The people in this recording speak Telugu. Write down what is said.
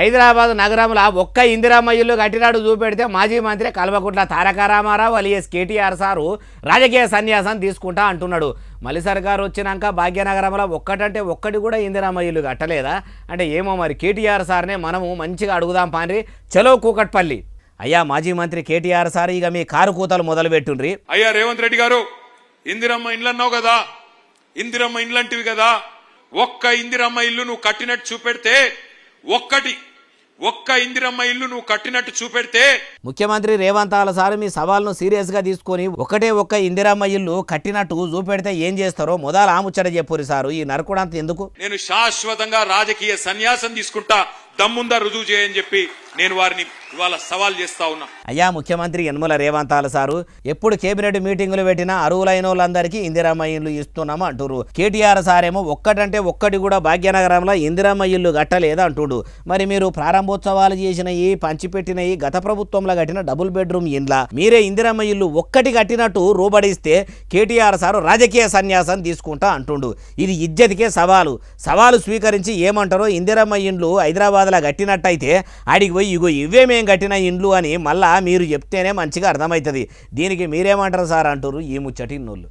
హైదరాబాద్ నగరంలో ఒక్క ఇందిరమ్మ ఇల్లు కట్టినాడు చూపెడితే మాజీ మంత్రి కల్వకుంట్ల తారక రామారావు అలియస్ కేటీఆర్ సారు రాజకీయ సన్యాసం తీసుకుంటా అంటున్నాడు. మళ్ళీ సర్కారు వచ్చినాక భాగ్యనగరంలో ఒక్కటంటే ఒక్కటి కూడా ఇందిరమ్మ ఇల్లు కట్టలేదా అంటే ఏమో మరి. కేటీఆర్ సార్నే మనము మంచిగా అడుగుదాం పాండ్రి. చలో కూకట్పల్లి. అయ్యా మాజీ మంత్రి కేటీఆర్ సార్, ఇక మీ కారు కూతలు మొదలు పెట్టుండ్రి. అయ్యా రేవంత్ రెడ్డి గారు, ఇందిరమ్మ ఇండ్లు అన్నావు కదా, ఇందిరమ్మ ఇండ్లు అంటివి కదా, ఒక్క ఇందిరమ్మ ఇల్లు నువ్వు కట్టినట్టు చూపెడితే, ఒక్క ఇందిరమ్మ ఇల్లు నువ్వు కట్టినట్టు చూపెడితే. ముఖ్యమంత్రి రేవంత్ సార్ మీ సవాల్ను సీరియస్ గా తీసుకొని ఒక్క ఇందిరమ్మ ఇల్లు కట్టినట్టు చూపెడితే ఏం చేస్తారో మొదలు ఆముచ్చట చెప్పురి సారు. ఈ నరకుడంత ఎందుకు? నేను శాశ్వతంగా రాజకీయ సన్యాసం తీసుకుంటా, దమ్ముందా రుజువు చేయని చెప్పి నేను వారిని ఇవాళ సవాల్ చేస్తా ఉన్నా. అయ్యా ముఖ్యమంత్రి యనమల రేవంత్ సారు, ఎప్పుడు కేబినెట్ మీటింగులు పెట్టినా అరువులైన వాళ్ళందరికీ ఇందిరమ్మ ఇల్లు ఇస్తున్నాము అంటున్నారు. కేటీఆర్ సారేమో ఒక్కటంటే ఒక్కటి కూడా భాగ్యనగరంలో ఇందిరమ్మ ఇల్లు కట్టలేదు అంటుడు. మరి మీరు ప్రారంభోత్సవాలు చేసినవి, పంచిపెట్టినవి గత ప్రభుత్వంలో కట్టిన డబుల్ బెడ్రూమ్ ఇండ్ల మీరే ఇందిరమ్మ ఇల్లు ఒక్కటి కట్టినట్టు రూబడిస్తే కేటీఆర్ సారు రాజకీయ సన్యాసం తీసుకుంటా అంటుండు. ఇది ఇజ్జతికే సవాలు స్వీకరించి ఏమంటారో. ఇందిరమ్మ ఇండ్లు హైదరాబాద్లో కట్టినట్టయితే ఆడికి పోయి ఇగో ఇవే మేము కట్టిన ఇండ్లు అని మళ్ళా మీరు చెప్తేనే మంచిగా అర్థమవుతుంది. దీనికి మీరేమంటారు సార్ అంటారు ఈ ముచ్చటి నోళ్ళు.